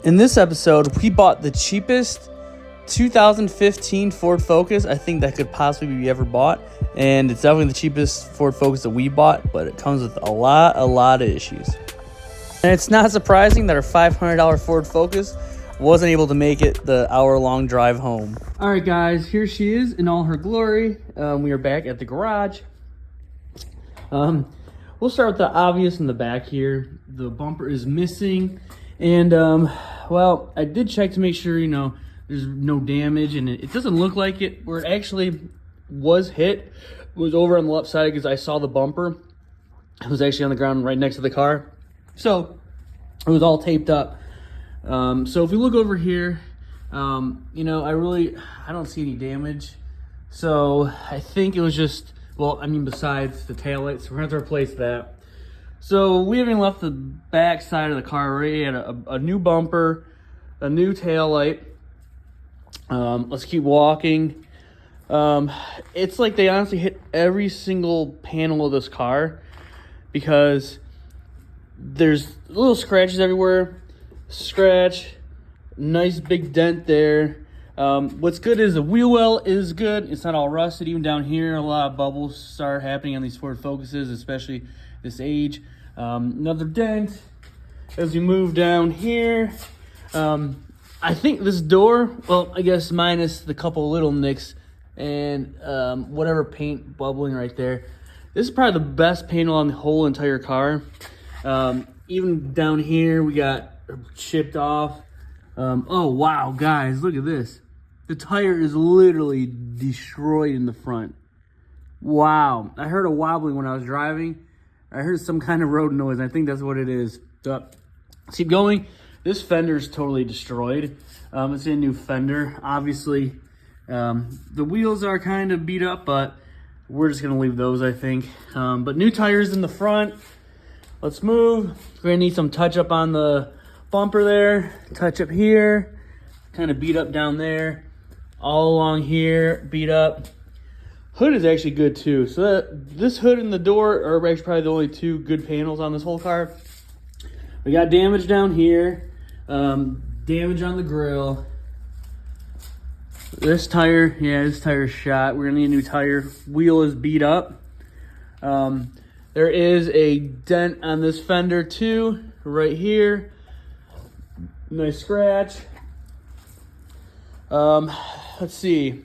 In this episode, we bought the cheapest 2015 Ford Focus I think that could possibly be ever bought, and it's definitely the cheapest Ford Focus that we bought, but it comes with a lot of issues. And it's not surprising that our $500 Ford Focus wasn't able to make it the hour-long drive home. All right, guys, here she is in all her glory. We are back at the garage. We'll start with the obvious in the back here. The bumper is missing, and well, I did check to make sure, you know, there's no damage, and it doesn't look like it. Where it actually was hit was over on the left side, because I saw the bumper. It was actually on the ground right next to the car, so it was all taped up. So if we look over here, you know, I don't see any damage. So I think it was just, well, I mean, besides the taillight, so we're gonna have to replace that. So we haven't left the back side of the car. We already had a new bumper, a new taillight. Let's keep walking. It's like they honestly hit every single panel of this car, because there's little scratches everywhere. Scratch, nice big dent there. What's good is the wheel well is good. It's not all rusted. Even down here, a lot of bubbles start happening on these Ford Focuses, especially this age. Another dent as we move down here. I think this door, well, I guess minus the couple little nicks and whatever paint bubbling right there, this is probably the best panel on the whole entire car. Even down here, we got chipped off. Oh wow, guys, look at this. The tire is literally destroyed in the front. Wow, I heard a wobbling when I was driving. I heard some kind of road noise. I think that's what it is. Let's keep going. This fender is totally destroyed. It's a new fender. Obviously, the wheels are kind of beat up, but we're just gonna leave those, I think. But new tires in the front. Let's move. We're gonna need some touch up on the bumper there, touch up here, kind of beat up down there, all along here, beat up. Hood is actually good too. So this hood and the door are actually probably the only two good panels on this whole car. We got damage down here, damage on the grill. This tire, yeah, this tire's shot. We're gonna need a new tire. Wheel is beat up. There is a dent on this fender too, right here. Nice scratch. Let's see.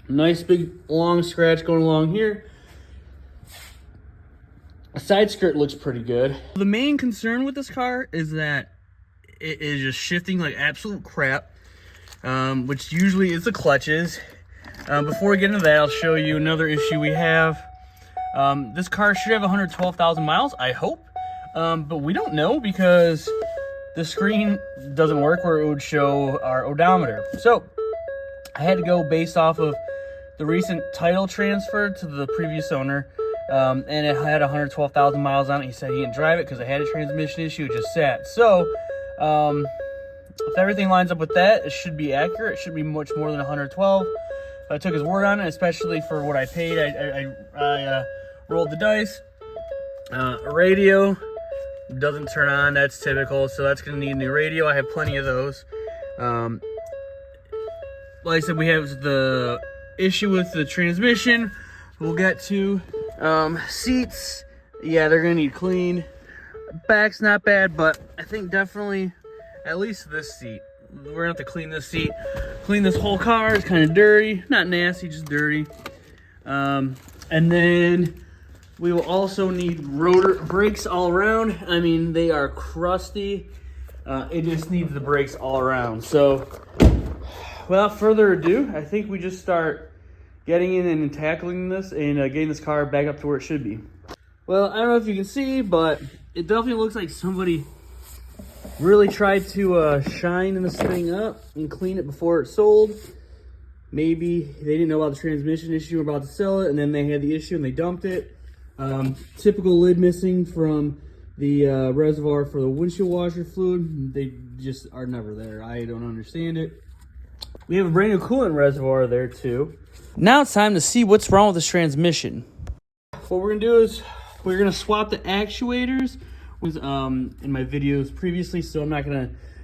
Nice big long scratch going along here. The side skirt looks pretty good. The main concern with this car is that it is just shifting like absolute crap, which usually is the clutches. Before we get into that, I'll show you another issue we have. This car should have 112,000 miles, I hope, but we don't know, because the screen doesn't work where it would show our odometer. So I had to go based off of the recent title transfer to the previous owner, and it had 112,000 miles on it. He said he didn't drive it because it had a transmission issue. It just sat. So if everything lines up with that, it should be accurate. It should be much more than 112. I took his word on it, especially for what I paid. I rolled the dice. Radio doesn't turn on. That's typical, so that's going to need a new radio. I have plenty of those. Like I said, we have the issue with the transmission. We'll get to seats. Yeah, they're going to need clean. Back's not bad, but I think definitely at least this seat. We're going to have to clean this seat. Clean this whole car. It's kind of dirty. Not nasty, just dirty. And then we will also need rotor brakes all around. I mean, they are crusty. It just needs the brakes all around. So without further ado, I think we just start getting in and tackling this and getting this car back up to where it should be. Well, I don't know if you can see, but it definitely looks like somebody really tried to shine this thing up and clean it before it sold. Maybe they didn't know about the transmission issue, were about to sell it, and then they had the issue and they dumped it. Typical lid missing from the reservoir for the windshield washer fluid. They just are never there. I don't understand it. We have a brand new coolant reservoir there too. Now it's time to see what's wrong with this transmission. What we're gonna do is we're gonna swap the actuators. In my videos previously, so I'm not gonna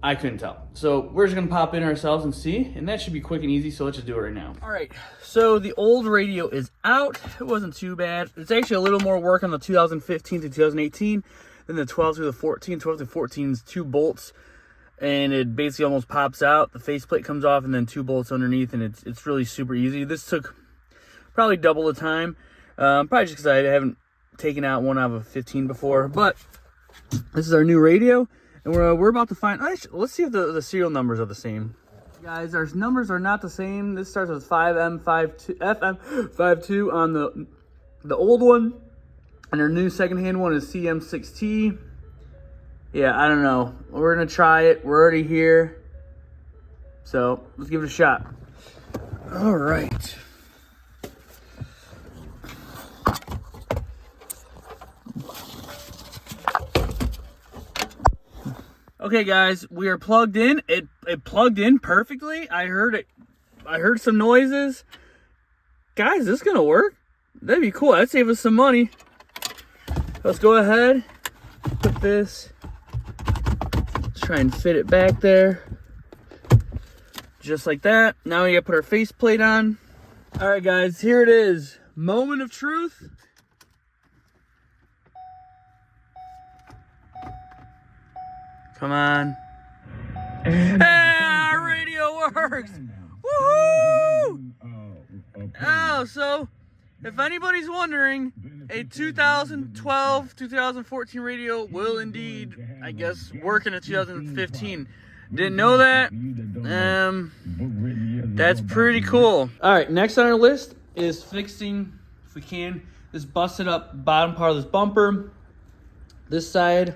I couldn't tell. So we're just gonna pop in ourselves and see, and that should be quick and easy, so let's just do it right now. All right, so the old radio is out. It wasn't too bad. It's actually a little more work on the 2015 to 2018 than the 12 to the 14. 12 to 14 is 2 bolts, and it basically almost pops out. The faceplate comes off, and then 2 bolts underneath, and it's really super easy. This took probably double the time, probably just because I haven't taken out one out of a 15 before, but this is our new radio. And we're about to find, let's see if the serial numbers are the same. Guys, our numbers are not the same. This starts with 5M52, FM52 on the old one. And our new secondhand one is CM6T. Yeah, I don't know. We're going to try it. We're already here. So let's give it a shot. All right. Okay, guys, we are plugged in. It plugged in perfectly. I heard some noises. Guys, this is gonna work. That'd be cool. That'd save us some money. Let's go ahead, put this. Let's try and fit it back there. Just like that. Now we gotta put our faceplate on. All right, guys, here it is. Moment of truth. Come on. Hey, our radio works! Woohoo! Oh, so if anybody's wondering, a 2012, 2014 radio will indeed, I guess, work in a 2015. Didn't know that? That's pretty cool. All right, next on our list is fixing, if we can, this busted up bottom part of this bumper. This side.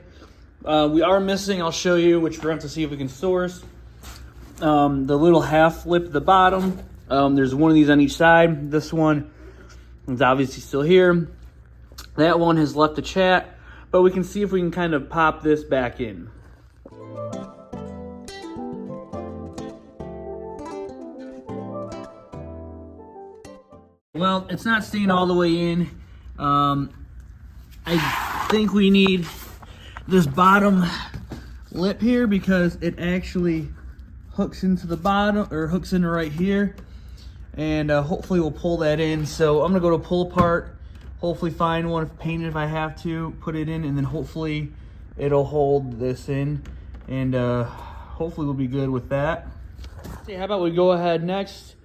We are missing, I'll show you, which we're going to have to see if we can source. The little half lip at the bottom. There's one of these on each side. This one is obviously still here. That one has left the chat, but we can see if we can kind of pop this back in. Well, it's not staying all the way in. I think we need this bottom lip here because it actually hooks into the bottom, or hooks into right here, and hopefully we'll pull that in. So I'm gonna go to pull apart, hopefully find one, paint it if I have to, put it in, and then hopefully it'll hold this in, and hopefully we'll be good with that. Okay, how about we go ahead next,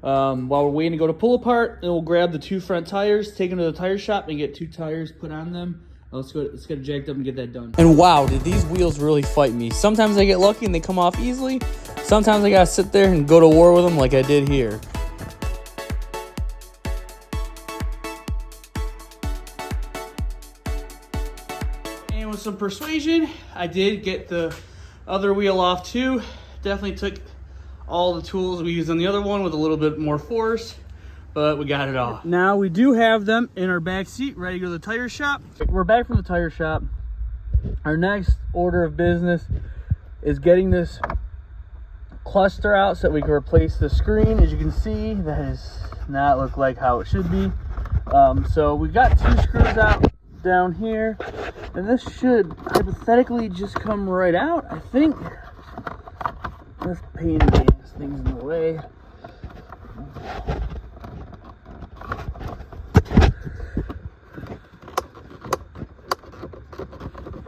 while we're waiting to go to pull apart, and we'll grab the 2 front tires, take them to the tire shop, and get 2 tires put on them. Let's get it jacked up and get that done. And wow, did these wheels really fight me. Sometimes I get lucky and they come off easily. Sometimes I gotta sit there and go to war with them like I did here. And with some persuasion, I did get the other wheel off too. Definitely took all the tools we used on the other one with a little bit more force, but we got it off. Now we do have them in our back seat, ready to go to the tire shop. We're back from the tire shop. Our next order of business is getting this cluster out so that we can replace the screen. As you can see, that does not look like how it should be. So we got 2 screws out down here, and this should hypothetically just come right out, I think. This pain in this thing's in the way.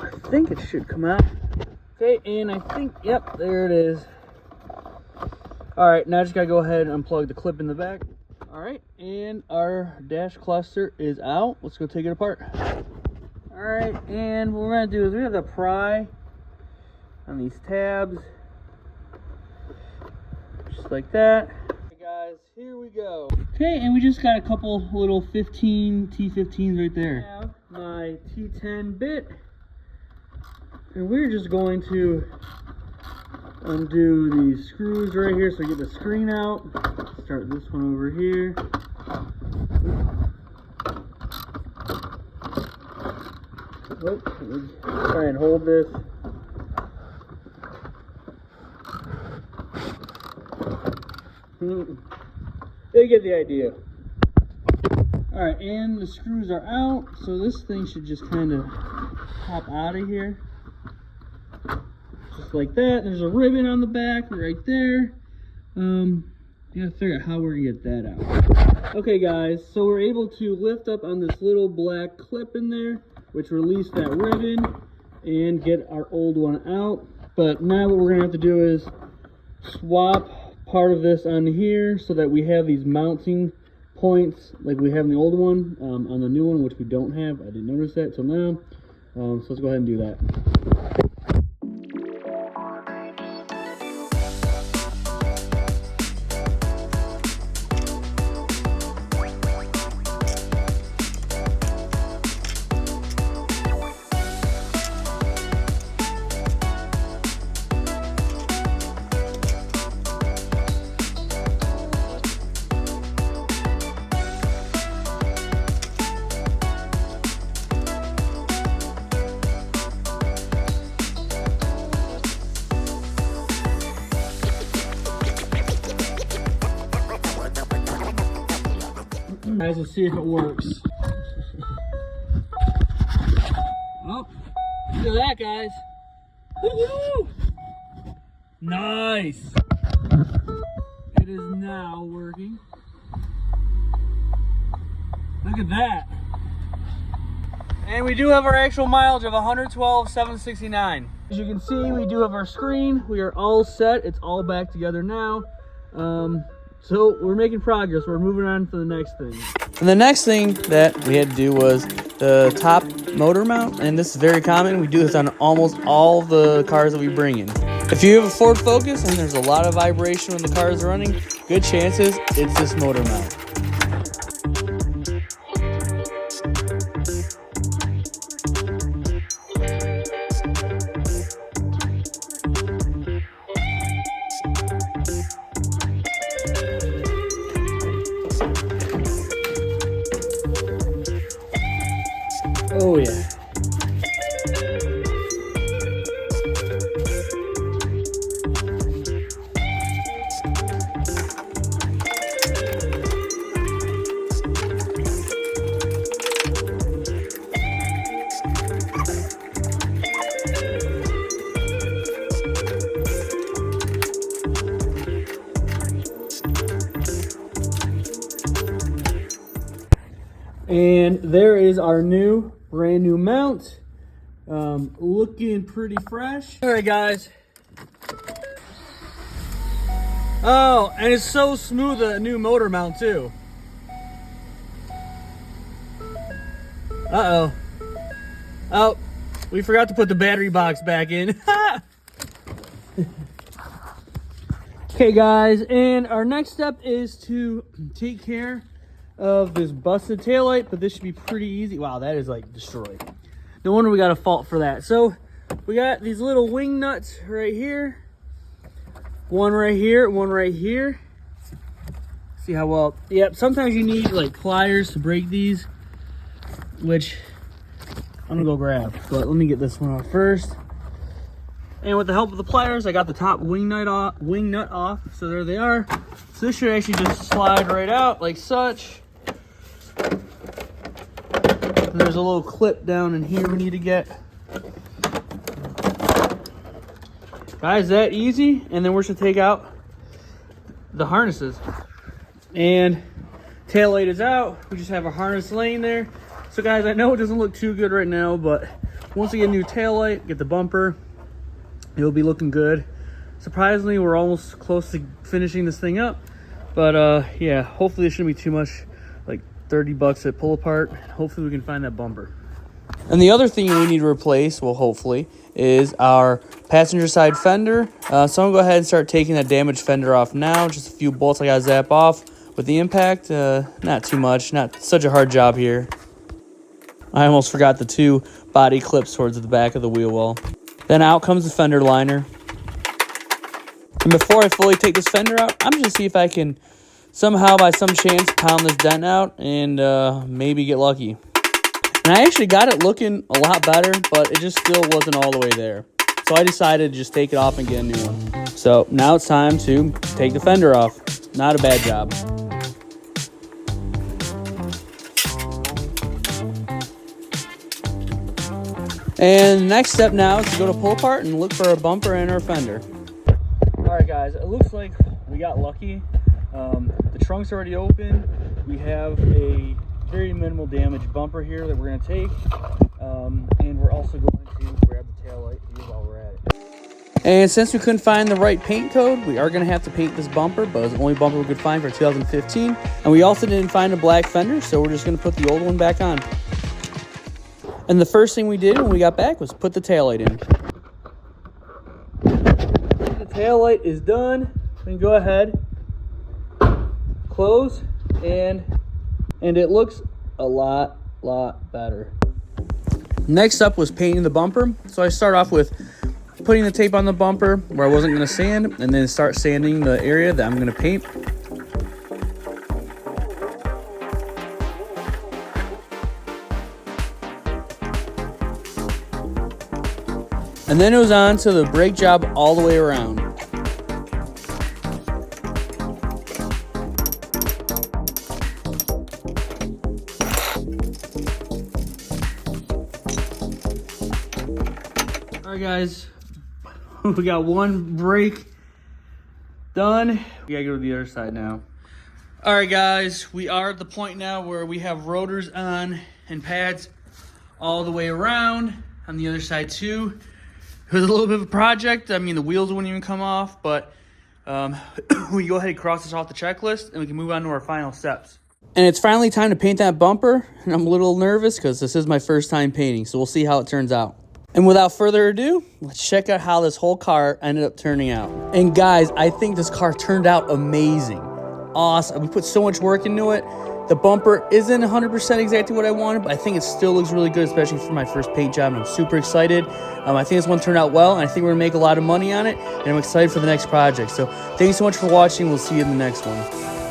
I think it should come out. Okay, and I think, yep, there it is. All right, now I just gotta go ahead and unplug the clip in the back. All right, and our dash cluster is out. Let's go take it apart. All right, and what we're gonna do is we have to pry on these tabs, just like that. Okay, guys, here we go. Okay, and we just got a couple little T15s right there. I have my T10 bit. And we're just going to undo these screws right here so we get the screen out. Start this one over here. Oh, try and hold this. You get the idea. Alright, and the screws are out, so this thing should just kind of pop out of here. Just just like that. There's a ribbon on the back right there. Gotta figure out how we're gonna get that out. Okay guys, so we're able to lift up on this little black clip in there, which released that ribbon, and get our old one out. But now what we're gonna have to do is swap part of this on here so that we have these mounting points like we have in the old one on the new one, which we don't have. I didn't notice that till now. So let's go ahead and do that. Guys, let's see if it works. Oh, look at that, guys. Woo-hoo! Nice. It is now working. Look at that. And we do have our actual mileage of 112,769. As you can see, we do have our screen. We are all set. It's all back together now. So we're making progress. We're moving on to the next thing. And the next thing that we had to do was the top motor mount, and this is very common. We do this on almost all the cars that we bring in. If you have a Ford Focus and there's a lot of vibration when the car is running, good chances it's this motor mount. Oh yeah. And there is our brand new mount. Looking pretty fresh. All right, guys. Oh, and it's so smooth, the new motor mount too. Uh-oh. Oh, we forgot to put the battery box back in. Okay, guys, and our next step is to take care of this busted taillight, but this should be pretty easy. Wow, that is like destroyed. No wonder we got a fault for that. So we got these little wing nuts right here. One right here, one right here. See how well, yep, sometimes you need like pliers to break these, which I'm gonna go grab, but let me get this one off first. And with the help of the pliers, I got the top wing nut off, so there they are. So this should actually just slide right out like such. And there's a little clip down in here we need to get. Guys, that easy. And then we're just gonna take out the harnesses. And taillight is out. We just have a harness laying there. So guys, I know it doesn't look too good right now, but once we get a new taillight, get the bumper, it'll be looking good. Surprisingly, we're almost close to finishing this thing up. But yeah, hopefully it shouldn't be too much, like 30 bucks at pull apart. Hopefully we can find that bumper. And the other thing we need to replace, well, hopefully, is our passenger side fender. So I'm gonna go ahead and start taking that damaged fender off now. Just a few bolts I gotta zap off with the impact. Not too much, not such a hard job here. I almost forgot the two body clips towards the back of the wheel well. Then out comes the fender liner. And before I fully take this fender out, I'm just gonna see if I can somehow, by some chance, pound this dent out and maybe get lucky. And I actually got it looking a lot better, but it just still wasn't all the way there. So I decided to just take it off and get a new one. So now it's time to take the fender off. Not a bad job. And the next step now is to go to pull apart and look for our bumper and our fender. All right, guys, it looks like we got lucky. The trunk's already open. We have a very minimal damage bumper here that we're going to take. And we're also going to grab the taillight here while we're at it. And since we couldn't find the right paint code, we are going to have to paint this bumper, but it's the only bumper we could find for 2015. And we also didn't find a black fender, so we're just going to put the old one back on. And the first thing we did when we got back was put the taillight in. The taillight is done. We can go ahead, close, and it looks a lot better. Next up was painting the bumper. So I start off with putting the tape on the bumper where I wasn't going to sand, and then start sanding the area that I'm going to paint. And then it was on to the brake job all the way around. All right, guys, we got one brake done. We gotta go to the other side now. All right, guys, we are at the point now where we have rotors on and pads all the way around on the other side too. It was a little bit of a project. I mean, the wheels wouldn't even come off, but we go ahead and cross this off the checklist and we can move on to our final steps. And it's finally time to paint that bumper, and I'm a little nervous because this is my first time painting, so we'll see how it turns out. And without further ado, let's check out how this whole car ended up turning out. And guys, I think this car turned out amazing. Awesome. We put so much work into it. The bumper isn't 100% exactly what I wanted, but I think it still looks really good, especially for my first paint job. And I'm super excited. I think this one turned out well, and I think we're going to make a lot of money on it. And I'm excited for the next project. So thanks so much for watching. We'll see you in the next one.